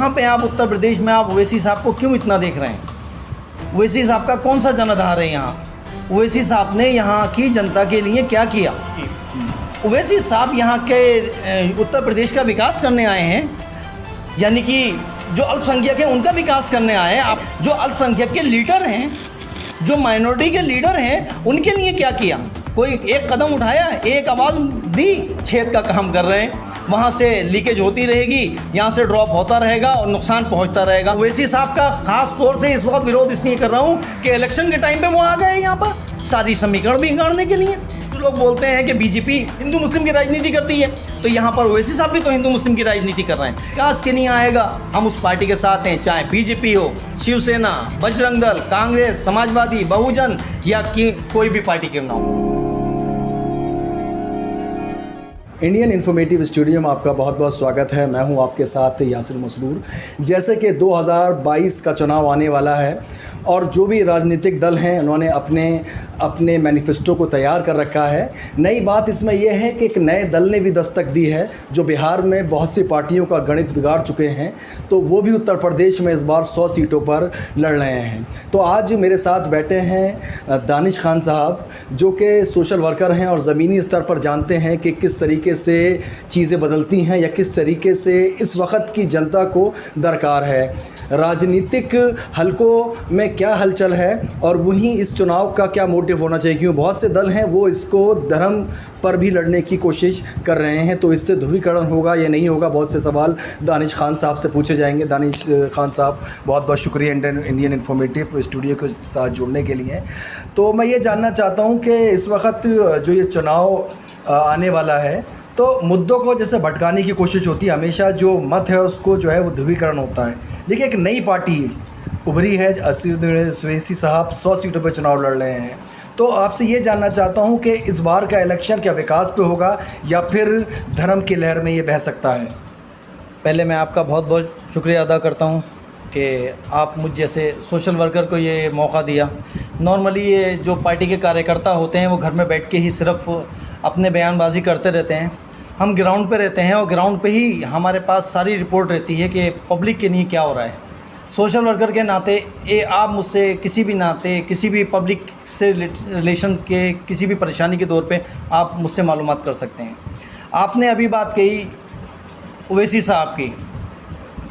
यहाँ पे आप उत्तर प्रदेश में आप ओवैसी साहब को क्यों इतना देख रहे हैं? ओवैसी साहब का कौन सा जनाधार है यहाँ? ओवैसी साहब ने यहाँ की जनता के लिए क्या किया? ओवैसी साहब यहाँ के उत्तर प्रदेश का विकास करने आए हैं, यानी कि जो अल्पसंख्यक हैं उनका विकास करने आए हैं। आप जो अल्पसंख्यक के लीडर हैं, जो माइनॉरिटी के लीडर हैं, उनके लिए क्या किया? कोई एक कदम उठाया, एक आवाज़ दी? छेद का काम कर रहे हैं, वहाँ से लीकेज होती रहेगी, यहाँ से ड्रॉप होता रहेगा और नुकसान पहुँचता रहेगा। ओवैसी साहब का ख़ास तौर से इस वक्त विरोध इसलिए कर रहा हूँ कि इलेक्शन के टाइम पे वो आ गए यहाँ पर सारी समीकरण बिगाड़ने के लिए। लोग बोलते हैं कि बीजेपी हिंदू मुस्लिम की राजनीति करती है, तो यहाँ पर ओवैसी साहब भी तो हिंदू मुस्लिम की राजनीति कर रहे हैं। विकास के नहीं आएगा, हम उस पार्टी के साथ हैं, चाहे बीजेपी हो, शिवसेना, बजरंग दल, कांग्रेस, समाजवादी, बहुजन या कोई भी पार्टी क्यों ना हो। इंडियन इन्फॉर्मेटिव स्टूडियो में आपका बहुत बहुत स्वागत है। मैं हूं आपके साथ यासिर मसरूर। जैसे कि 2022 का चुनाव आने वाला है और जो भी राजनीतिक दल हैं उन्होंने अपने मैनिफेस्टो को तैयार कर रखा है। नई बात इसमें यह है कि एक नए दल ने भी दस्तक दी है जो बिहार में बहुत सी पार्टियों का गणित बिगाड़ चुके हैं, तो वो भी उत्तर प्रदेश में इस बार 100 सीटों पर लड़ रहे हैं। तो आज मेरे साथ बैठे हैं दानिश खान साहब, जो कि सोशल वर्कर हैं और ज़मीनी स्तर पर जानते हैं कि किस तरीके से चीज़ें बदलती हैं या किस तरीके से इस वक्त की जनता को दरकार है, राजनीतिक हलकों में क्या हलचल है और वहीं इस चुनाव का क्या मोटिव होना चाहिए। क्यों बहुत से दल हैं वो इसको धर्म पर भी लड़ने की कोशिश कर रहे हैं, तो इससे ध्रुवीकरण होगा या नहीं होगा, बहुत से सवाल दानिश खान साहब से पूछे जाएंगे। दानिश खान साहब, बहुत बहुत शुक्रिया इंडियन इन्फॉर्मेटिव स्टूडियो के साथ जुड़ने के लिए। तो मैं ये जानना चाहता हूँ कि इस वक्त जो ये चुनाव आने वाला है, तो मुद्दों को जैसे भटकाने की कोशिश होती है, हमेशा जो मत है उसको जो है वो ध्रुवीकरण होता है, लेकिन एक नई पार्टी उभरी है, ओवैसी साहब 100 सीटों पर चुनाव लड़ रहे हैं। तो आपसे ये जानना चाहता हूँ कि इस बार का इलेक्शन क्या विकास पे होगा या फिर धर्म की लहर में ये बह सकता है? पहले मैं आपका बहुत बहुत शुक्रिया अदा करता हूँ कि आप मुझ जैसे सोशल वर्कर को ये मौका दिया। नॉर्मली ये जो पार्टी के कार्यकर्ता होते हैं वो घर में बैठ के ही सिर्फ अपने बयानबाजी करते रहते हैं। हम ग्राउंड पे रहते हैं और ग्राउंड पे ही हमारे पास सारी रिपोर्ट रहती है कि पब्लिक के लिए क्या हो रहा है। सोशल वर्कर के नाते आप मुझसे किसी भी नाते, किसी भी पब्लिक से रिलेशन के किसी भी परेशानी के दौर पे आप मुझसे मालूमात कर सकते हैं। आपने अभी बात कही ओवैसी साहब की,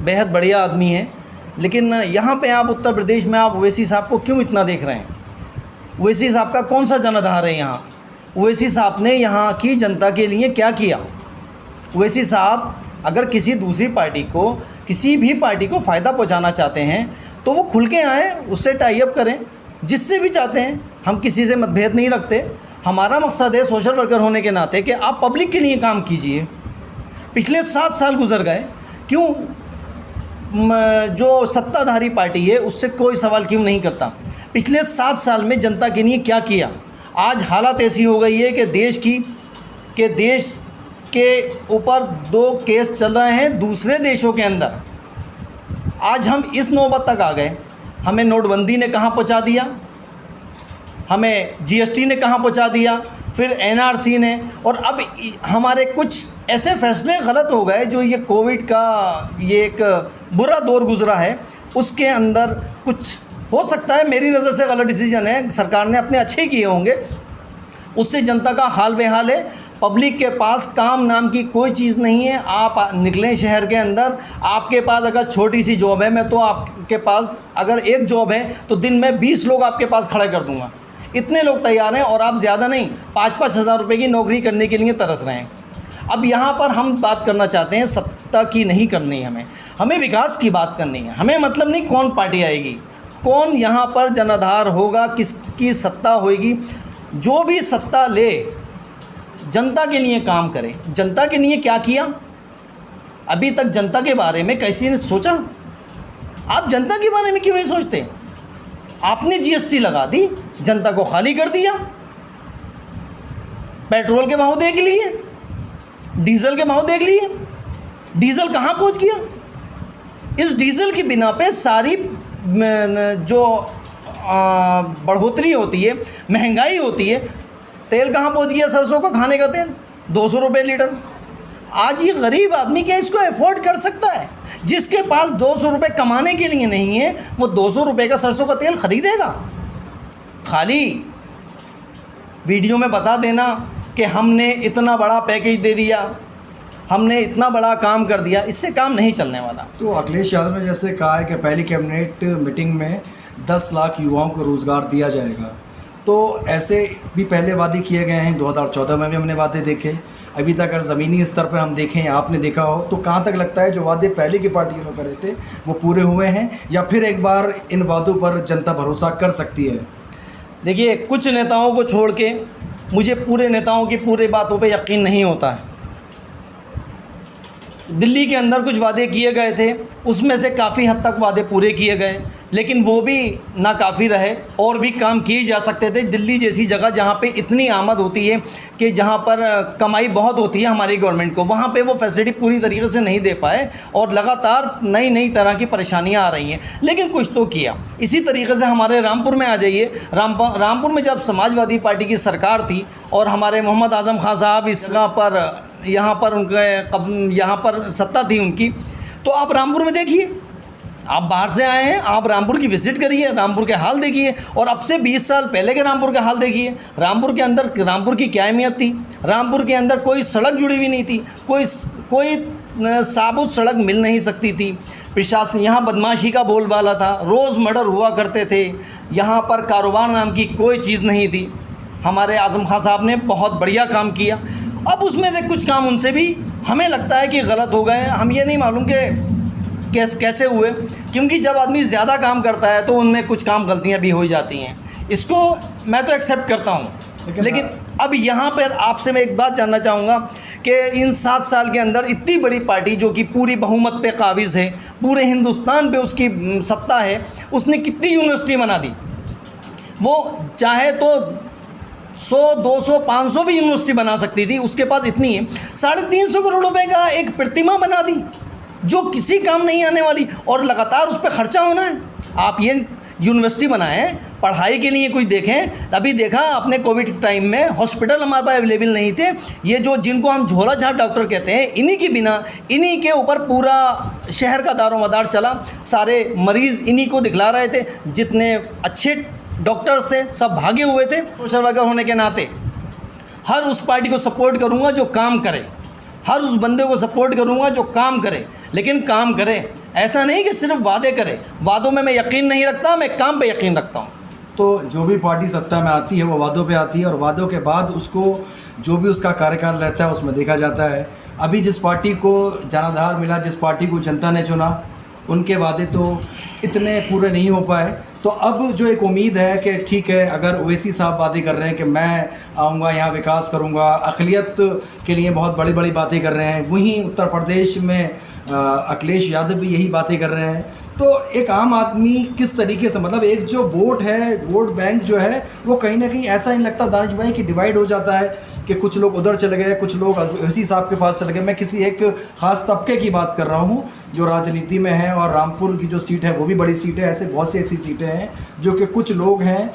बेहद बढ़िया आदमी है, लेकिन यहाँ पे आप उत्तर प्रदेश में आप ओवैसी साहब को क्यों इतना देख रहे हैं? ओवैसी साहब का कौन सा जनाधार है यहाँ? ओवैसी साहब ने यहाँ की जनता के लिए क्या किया? ओवैसी साहब अगर किसी दूसरी पार्टी को, किसी भी पार्टी को फ़ायदा पहुँचाना चाहते हैं तो वो खुल के आएँ, उससे टाई अप करें, जिससे भी चाहते हैं। हम किसी से मतभेद नहीं रखते। हमारा मकसद है सोशल वर्कर होने के नाते कि आप पब्लिक के लिए काम कीजिए। पिछले 7 साल गुजर गए, क्यों जो सत्ताधारी पार्टी है उससे कोई सवाल क्यों नहीं करता? पिछले 7 साल में जनता के लिए क्या किया? आज हालत ऐसी हो गई है कि देश के ऊपर 2 केस चल रहे हैं दूसरे देशों के अंदर। आज हम इस नौबत तक आ गए, हमें नोटबंदी ने कहाँ पहुँचा दिया, हमें जीएसटी ने कहाँ पहुँचा दिया, फिर एनआरसी ने, और अब हमारे कुछ ऐसे फैसले गलत हो गए जो ये कोविड का ये एक बुरा दौर गुजरा है, उसके अंदर कुछ हो सकता है मेरी नज़र से गलत डिसीजन है, सरकार ने अपने अच्छे किए होंगे, उससे जनता का हाल बेहाल है। पब्लिक के पास काम नाम की कोई चीज़ नहीं है। आप निकलें शहर के अंदर, आपके पास अगर छोटी सी जॉब है, मैं तो आपके पास अगर एक जॉब है तो दिन में 20 लोग आपके पास खड़े कर दूंगा, इतने लोग तैयार हैं, और आप ज़्यादा नहीं 5-5 हज़ार रुपये की नौकरी करने के लिए तरस रहे हैं। अब यहाँ पर हम बात करना चाहते हैं, सत्ता की नहीं करनी है, हमें विकास की बात करनी है। हमें मतलब नहीं कौन पार्टी आएगी, कौन यहाँ पर जनाधार होगा, किसकी सत्ता होगी। जो भी सत्ता ले जनता के लिए काम करे। जनता के लिए क्या किया? अभी तक जनता के बारे में किसी ने सोचा? आप जनता के बारे में क्यों नहीं सोचते? आपने जीएसटी लगा दी, जनता को खाली कर दिया। पेट्रोल के भाव देख लिए, डीजल के भाव देख लिए, डीजल कहाँ पहुँच गया? इस डीजल की बिना पे सारी जो बढ़ोतरी होती है, महंगाई होती है, तेल कहाँ पहुँच गया? सरसों का खाने का तेल 200 रुपये लीटर। आज ये गरीब आदमी क्या इसको अफोर्ड कर सकता है? जिसके पास 200 रुपये कमाने के लिए नहीं है, वो 200 रुपये का सरसों का तेल ख़रीदेगा? खाली वीडियो में बता देना कि हमने इतना बड़ा पैकेज दे दिया, हमने इतना बड़ा काम कर दिया, इससे काम नहीं चलने वाला। तो अखिलेश यादव ने जैसे कहा है कि पहली कैबिनेट मीटिंग में 10 लाख युवाओं को रोज़गार दिया जाएगा, तो ऐसे भी पहले वादे किए गए हैं। 2014 में भी हमने वादे देखे। अभी तक अगर ज़मीनी स्तर पर हम देखें, आपने देखा हो, तो कहाँ तक लगता है जो वादे पहले की पार्टियों ने करे थे वो पूरे हुए हैं, या फिर एक बार इन वादों पर जनता भरोसा कर सकती है? देखिए, कुछ नेताओं को छोड़ के मुझे पूरे नेताओं की पूरे बातों पे यकीन नहीं होता है। दिल्ली के अंदर कुछ वादे किए गए थे, उसमें से काफ़ी हद तक वादे पूरे किए गए, लेकिन वो भी नाकाफ़ी रहे, और भी काम किए जा सकते थे। दिल्ली जैसी जगह जहाँ पे इतनी आमद होती है, कि जहाँ पर कमाई बहुत होती है हमारी गवर्नमेंट को, वहाँ पे वो फैसिलिटी पूरी तरीके से नहीं दे पाए, और लगातार नई नई तरह की परेशानियाँ आ रही हैं, लेकिन कुछ तो किया। इसी तरीके से हमारे रामपुर में आ जाइए। रामपुर में जब समाजवादी पार्टी की सरकार थी और हमारे मोहम्मद आज़म खान साहब यहाँ पर सत्ता थी उनकी, तो आप रामपुर में देखिए, आप बाहर से आए हैं, आप रामपुर की विज़िट करिए, रामपुर के हाल देखिए, और अब से 20 साल पहले के रामपुर का हाल देखिए। रामपुर के अंदर रामपुर की क्या अहमियत थी? रामपुर के अंदर कोई सड़क जुड़ी हुई नहीं थी, कोई साबुत सड़क मिल नहीं सकती थी। प्रशासन, यहाँ बदमाशी का बोलबाला था, रोज़ मर्डर हुआ करते थे, यहाँ पर कारोबार नाम की कोई चीज़ नहीं थी। हमारे आज़म खान साहब ने बहुत बढ़िया काम किया। अब उसमें से कुछ काम उनसे भी हमें लगता है कि गलत हो गए। हम ये नहीं मालूम कि कैसे हुए, क्योंकि जब आदमी ज़्यादा काम करता है तो उनमें कुछ काम गलतियां भी हो जाती हैं। इसको मैं तो एक्सेप्ट करता हूं, लेकिन अब यहाँ पर आपसे मैं एक बात जानना चाहूँगा कि इन 7 साल के अंदर इतनी बड़ी पार्टी जो कि पूरी बहुमत पे काबिज़ है, पूरे हिंदुस्तान पे उसकी सत्ता है, उसने कितनी यूनिवर्सिटी बना दी? वो चाहे तो 100, 200, 500 भी यूनिवर्सिटी बना सकती थी, उसके पास इतनी है। 350 करोड़ रुपए का एक प्रतिमा बना दी जो किसी काम नहीं आने वाली, और लगातार उस पर खर्चा होना है। आप ये यूनिवर्सिटी बनाएं, पढ़ाई के लिए कुछ देखें। अभी देखा आपने कोविड टाइम में हॉस्पिटल हमारे पास अवेलेबल नहीं थे। ये जो जिनको हम झोला झाप डॉक्टर कहते हैं, इन्हीं के बिना, इन्हीं के ऊपर पूरा शहर का दारोमदार चला। सारे मरीज़ इन्हीं को दिखला रहे थे। जितने अच्छे डॉक्टर्स थे सब भागे हुए थे। सोशल वर्कर होने के नाते हर उस पार्टी को सपोर्ट करूंगा जो काम करे, हर उस बंदे को सपोर्ट करूंगा जो काम करे, लेकिन काम करे। ऐसा नहीं कि सिर्फ वादे करे। वादों में मैं यकीन नहीं रखता, मैं काम पे यकीन रखता हूँ। तो जो भी पार्टी सत्ता में आती है वो वादों पे आती है, और वादों के बाद उसको जो भी उसका कार्यकाल रहता है उसमें देखा जाता है। अभी जिस पार्टी को जनाधार मिला, जिस पार्टी को जनता ने चुना, उनके वादे तो इतने पूरे नहीं हो पाए। तो अब जो एक उम्मीद है कि ठीक है, अगर ओवैसी साहब वादे कर रहे हैं कि मैं आऊँगा यहाँ विकास करूँगा, अक़लियत के लिए बहुत बड़ी बड़ी बातें कर रहे हैं, वहीं उत्तर प्रदेश में अखिलेश यादव भी यही बातें कर रहे हैं, तो एक आम आदमी किस तरीके से, मतलब एक जो वोट है, वोट बैंक जो है, वो कहीं ना कहीं ऐसा नहीं लगता दानिश भाई कि डिवाइड हो जाता है कि कुछ लोग उधर चले गए, कुछ लोग ओवैसी साहब के पास चले गए? मैं किसी एक ख़ास तबके की बात कर रहा हूँ जो राजनीति में है, और रामपुर की जो सीट है वो भी बड़ी सीट है। ऐसे बहुत सी ऐसी सीटें हैं जो कि कुछ लोग हैं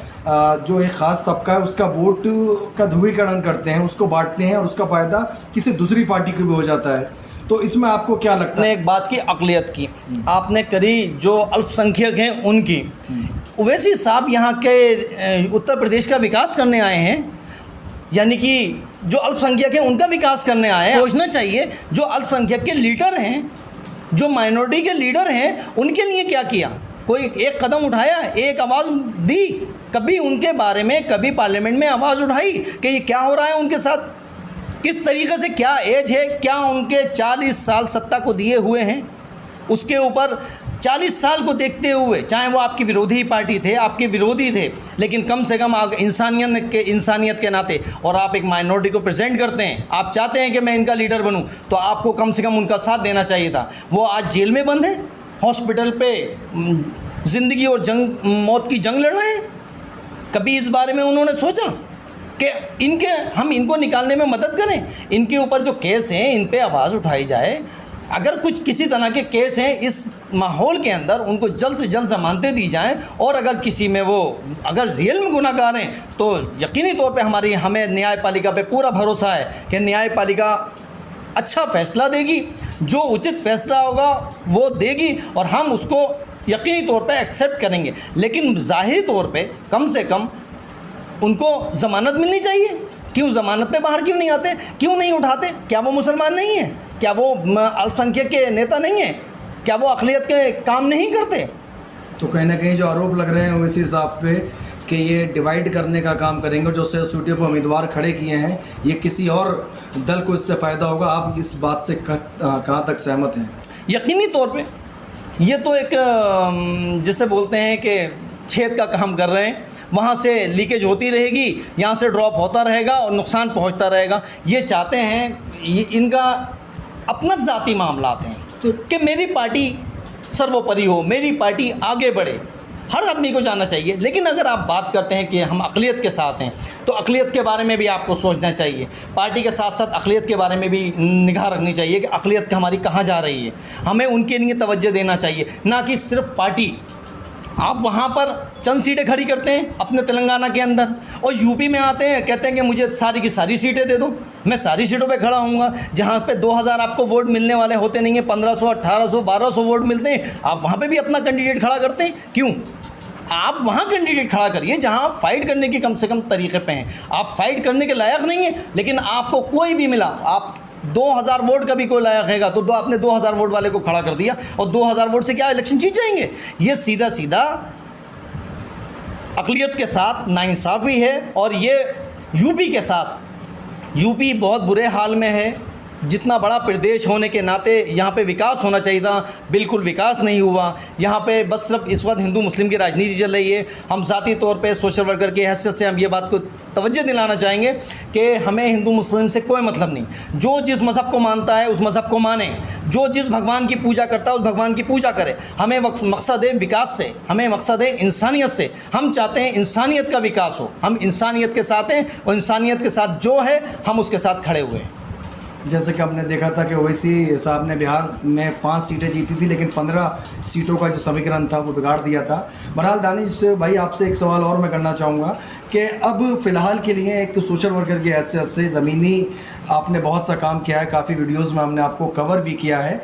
जो एक ख़ास तबका है उसका वोट का ध्रुवीकरण करते हैं, उसको बांटते हैं, और उसका फ़ायदा किसी दूसरी पार्टी को भी हो जाता है। तो इसमें आपको क्या लगता है? एक बात की अक़लियत की आपने करी, जो अल्पसंख्यक हैं उनकी। ओवैसी साहब यहाँ के उत्तर प्रदेश का विकास करने आए हैं, यानी कि जो अल्पसंख्यक हैं उनका विकास करने आए हैं। सोचना चाहिए जो अल्पसंख्यक के लीडर हैं, जो माइनॉरिटी के लीडर हैं, उनके लिए क्या किया? कोई एक कदम उठाया, एक आवाज़ दी? कभी उनके बारे में कभी पार्लियामेंट में आवाज़ उठाई कि ये क्या हो रहा है उनके साथ, किस तरीके से, क्या एज है, क्या उनके 40 साल सत्ता को दिए हुए हैं, उसके ऊपर 40 साल को देखते हुए, चाहे वो आपकी विरोधी पार्टी थे, आपके विरोधी थे, लेकिन कम से कम इंसानियत के नाते, और आप एक माइनॉरिटी को प्रेजेंट करते हैं, आप चाहते हैं कि मैं इनका लीडर बनूं, तो आपको कम से कम उनका साथ देना चाहिए था। वो आज जेल में बंद है, हॉस्पिटल पे ज़िंदगी और मौत की जंग लड़ रहे हैं। कभी इस बारे में उन्होंने सोचा कि हम इनको निकालने में मदद करें? इनके ऊपर जो केस हैं इन पे आवाज़ उठाई जाए। अगर कुछ किसी तरह के केस हैं इस माहौल के अंदर, उनको जल्द से जल्द ज़मानतें दी जाएं, और अगर किसी में वो अगर रियल में गुनाहगार हैं तो यकीनी तौर पे हमें न्यायपालिका पे पूरा भरोसा है कि न्यायपालिका अच्छा फ़ैसला देगी, जो उचित फ़ैसला होगा वो देगी और हम उसको यकीनी तौर पे एक्सेप्ट करेंगे। लेकिन ज़ाहिरी तौर पे कम से कम उनको ज़मानत मिलनी चाहिए। क्यों ज़मानत पे बाहर क्यों नहीं आते, क्यों नहीं उठाते? क्या वो मुसलमान नहीं हैं? क्या वो अल्पसंख्यक के नेता नहीं हैं? क्या वो अक़लियत के काम नहीं करते? तो कहीं ना कहीं जो आरोप लग रहे हैं ओवैसी साहब पे कि ये डिवाइड करने का काम करेंगे, जो सीटों पर उम्मीदवार खड़े किए हैं, ये किसी और दल को इससे फ़ायदा होगा, आप इस बात से कहाँ तक सहमत हैं? यकीनी तौर पे ये तो एक जिसे बोलते हैं कि छेद का काम कर रहे हैं, वहाँ से लीकेज होती रहेगी, यहाँ से ड्रॉप होता रहेगा और नुकसान पहुँचता रहेगा। ये चाहते हैं, ये इनका अपना ज़ाती मामलात हैं तो कि मेरी पार्टी सर्वोपरि हो, मेरी पार्टी आगे बढ़े, हर आदमी को जाना चाहिए। लेकिन अगर आप बात करते हैं कि हम अक़लियत के साथ हैं तो अक़लियत के बारे में भी आपको सोचना चाहिए। पार्टी के साथ साथ अक़लियत के बारे में भी निगाह रखनी चाहिए कि अक़लियत हमारी कहाँ जा रही है, हमें उनके लिए तवज्जो देना चाहिए, ना कि सिर्फ पार्टी। आप वहाँ पर चंद सीटें खड़ी करते हैं अपने तेलंगाना के अंदर और यूपी में आते हैं, कहते हैं कि मुझे सारी की सारी सीटें दे दो, मैं सारी सीटों पे खड़ा हूँगा। जहाँ पे 2000 आपको वोट मिलने वाले होते नहीं हैं, 1500, 1800, 1200 वोट मिलते हैं, आप वहाँ पे भी अपना कैंडिडेट खड़ा करते हैं। क्यों? आप वहाँ कैंडिडेट खड़ा करिए जहाँ आप फाइट करने की कम से कम तरीक़े पे हैं। आप फाइट करने के लायक नहीं हैं, लेकिन आपको कोई भी मिला, आप 2000 वोट का भी कोई लायक हैगा तो आपने 2000 वोट वाले को खड़ा कर दिया और 2000 वोट से क्या इलेक्शन जीत जाएंगे? ये सीधा सीधा अक़लियत के साथ नाइंसाफ़ी है। और ये यूपी के साथ, यूपी बहुत बुरे हाल में है। जितना बड़ा प्रदेश होने के नाते यहाँ पे विकास होना चाहिए था, बिल्कुल विकास नहीं हुआ। यहाँ पे बस सिर्फ इस वक्त हिंदू मुस्लिम की राजनीति चल रही है। हम ज़ाती तौर पे सोशल वर्कर की हैसियत से हम ये बात को तवज्जो दिलाना चाहेंगे कि हमें हिंदू मुस्लिम से कोई मतलब नहीं। जो जिस मज़हब को मानता है उस मज़हब को माने, जो जिस भगवान की पूजा करता है उस भगवान की पूजा करे। हमें मकसद है विकास से, हमें मकसद है इंसानियत से। हम चाहते हैं इंसानियत का विकास हो, हम इंसानियत के साथ हैं और इंसानियत के साथ जो है हम उसके साथ खड़े हुए हैं। जैसे कि हमने देखा था कि ओवैसी साहब ने बिहार में 5 सीटें जीती थी, लेकिन 15 सीटों का जो समीकरण था वो बिगाड़ दिया था। बहरहाल दानिश भाई, आपसे एक सवाल और मैं करना चाहूँगा कि अब फ़िलहाल के लिए एक सोशल वर्कर की हैसियत से ज़मीनी आपने बहुत सा काम किया है, काफ़ी वीडियोज़ में हमने आपको कवर भी किया है।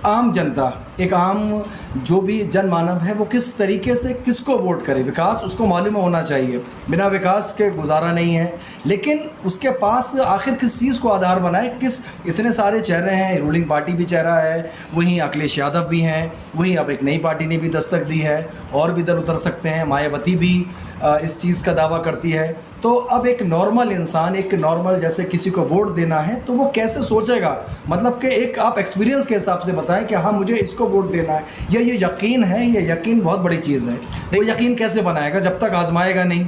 आम जनता, एक आम जो भी जनमानव है, वो किस तरीके से किसको वोट करे? विकास उसको मालूम होना चाहिए, बिना विकास के गुजारा नहीं है, लेकिन उसके पास आखिर किस चीज़ को आधार बनाए? किस, इतने सारे चेहरे हैं, रूलिंग पार्टी भी चेहरा है, वहीं अखिलेश यादव भी हैं, वहीं अब एक नई पार्टी ने भी दस्तक दी है, और भी इधर उतर सकते हैं, मायावती भी इस चीज़ का दावा करती है। तो अब एक नॉर्मल इंसान, एक नॉर्मल जैसे किसी को वोट देना है तो वो कैसे सोचेगा? मतलब कि एक आप एक्सपीरियंस के हिसाब से बताएं कि हाँ मुझे इसको वोट देना है, या ये यकीन है, ये यकीन बहुत बड़ी चीज़ है, वो यकीन कैसे बनाएगा जब तक आजमाएगा नहीं?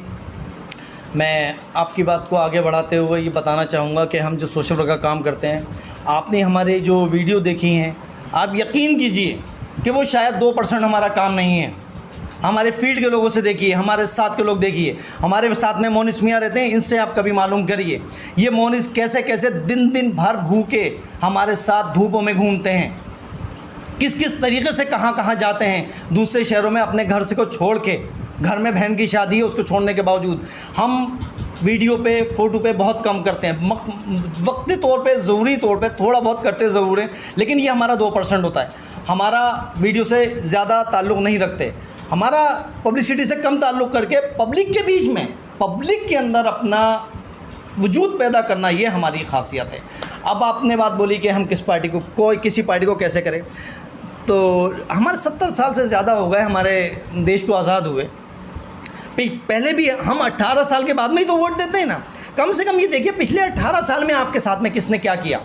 मैं आपकी बात को आगे बढ़ाते हुए ये बताना चाहूँगा कि हम जो सोशल वर्क का काम करते हैं, आपने हमारे जो वीडियो देखी हैं, आप यकीन कीजिए कि वो शायद 2% हमारा काम नहीं है। हमारे फील्ड के लोगों से देखिए, हमारे साथ के लोग देखिए, हमारे साथ में मोनिस मियाँ रहते हैं, इनसे आप कभी मालूम करिए ये मोनिस कैसे कैसे दिन भर भूखे हमारे साथ धूपों में घूमते हैं, किस किस तरीके से कहाँ कहाँ जाते हैं दूसरे शहरों में अपने घर से को छोड़ के। घर में बहन की शादी है, उसको छोड़ने के बावजूद हम वीडियो पे, फ़ोटो पे बहुत कम करते हैं। वक्ती तौर पे, ज़रूरी तौर पे थोड़ा बहुत करते ज़रूर हैं, लेकिन ये हमारा 2% होता है। हमारा वीडियो से ज़्यादा ताल्लुक़ नहीं रखते, हमारा पब्लिसिटी से कम ताल्लुक़ करके पब्लिक के बीच में, पब्लिक के अंदर अपना वजूद पैदा करना, ये हमारी खासियत है। अब आपने बात बोली कि हम किस पार्टी को, किसी पार्टी को कैसे करें, तो हमारे 70 साल से ज़्यादा हो गए हमारे देश को आज़ाद हुए। पहले भी हम 18 साल के बाद में ही तो वोट देते हैं ना। कम से कम ये देखिए पिछले 18 साल में आपके साथ में किसने क्या किया,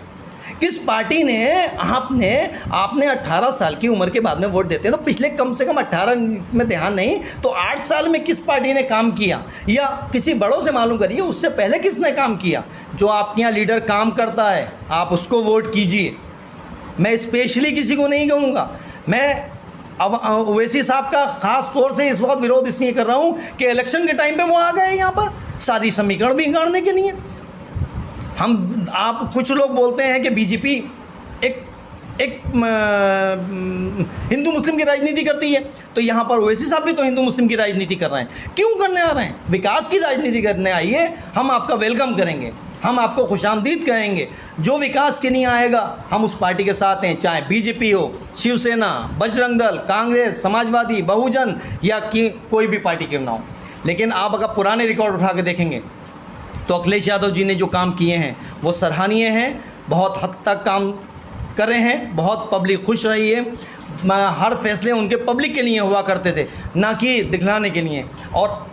किस पार्टी ने, आपने 18 साल की उम्र के बाद में वोट देते हैं तो पिछले कम से कम 18 में ध्यान नहीं तो 8 साल में किस पार्टी ने काम किया, या किसी बड़ों से मालूम करिए उससे पहले किसने काम किया। जो आपके यहाँ लीडर काम करता है आप उसको वोट कीजिए। मैं स्पेशली किसी को नहीं कहूँगा, मैं अब ओवैसी साहब का ख़ास तौर से इस वक्त विरोध इसलिए कर रहा हूँ कि इलेक्शन के टाइम पे वो आ गए यहाँ पर सारी समीकरण बिगाड़ने के लिए। आप कुछ लोग बोलते हैं कि बीजेपी एक हिंदू मुस्लिम की राजनीति करती है, तो यहाँ पर ओवैसी साहब भी तो हिंदू मुस्लिम की राजनीति कर रहे हैं। क्यों करने आ रहे हैं? विकास की राजनीति करने आइए, हम आपका वेलकम करेंगे। हम आपको खुशामदीद कहेंगे। जो विकास के लिए आएगा हम उस पार्टी के साथ हैं, चाहे बीजेपी हो, शिवसेना, बजरंग दल, कांग्रेस, समाजवादी, बहुजन या कोई भी पार्टी क्यों ना हो। लेकिन आप अगर पुराने रिकॉर्ड उठा के देखेंगे तो अखिलेश यादव जी ने जो काम किए हैं वो सराहनीय हैं, बहुत हद तक काम कर रहे हैं, बहुत पब्लिक खुश रही है। हर फैसले उनके पब्लिक के लिए हुआ करते थे, ना कि दिखलाने के लिए। और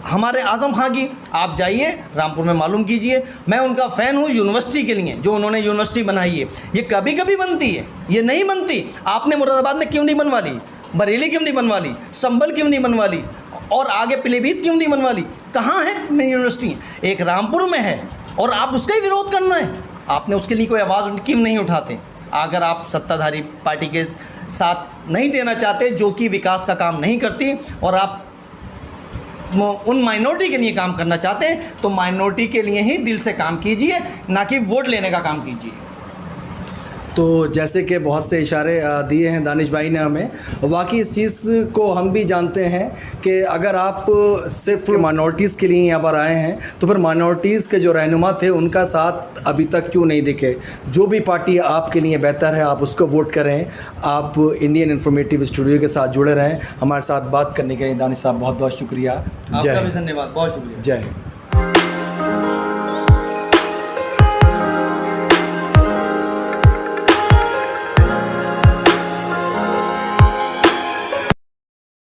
हमारे आज़म खां की आप जाइए रामपुर में मालूम कीजिए, मैं उनका फ़ैन हूँ यूनिवर्सिटी के लिए, जो उन्होंने यूनिवर्सिटी बनाई है। ये कभी कभी बनती है, ये नहीं बनती। आपने मुरादाबाद में क्यों नहीं बनवा ली, बरेली क्यों नहीं बनवा ली, संभल क्यों नहीं बनवा ली, और आगे पीलीभीत क्यों नहीं बनवा ली? कहाँ है यूनिवर्सिटी? एक रामपुर में है और आप उसका ही विरोध करना है। आपने उसके लिए कोई आवाज़ क्यों नहीं उठाते? अगर आप सत्ताधारी पार्टी के साथ नहीं देना चाहते जो कि विकास का काम नहीं करती, और आप उन माइनॉरिटी के लिए काम करना चाहते हैं, तो माइनॉरिटी के लिए ही दिल से काम कीजिए, ना कि वोट लेने का काम कीजिए। तो जैसे कि बहुत से इशारे दिए हैं दानिश भाई ने हमें, वाकई इस चीज़ को हम भी जानते हैं कि अगर आप सिर्फ माइनॉरिटीज़ के लिए यहाँ पर आए हैं तो फिर माइनॉरिटीज़ के जो रहनुमा थे उनका साथ अभी तक क्यों नहीं दिखे। जो भी पार्टी आपके लिए बेहतर है आप उसको वोट करें। आप इंडियन इन्फॉर्मेटिव स्टूडियो के साथ जुड़े रहें। हमारे साथ बात करने के लिए दानिश साहब बहुत बहुत शुक्रिया। आपका भी धन्यवाद, बहुत शुक्रिया। जय हिंद।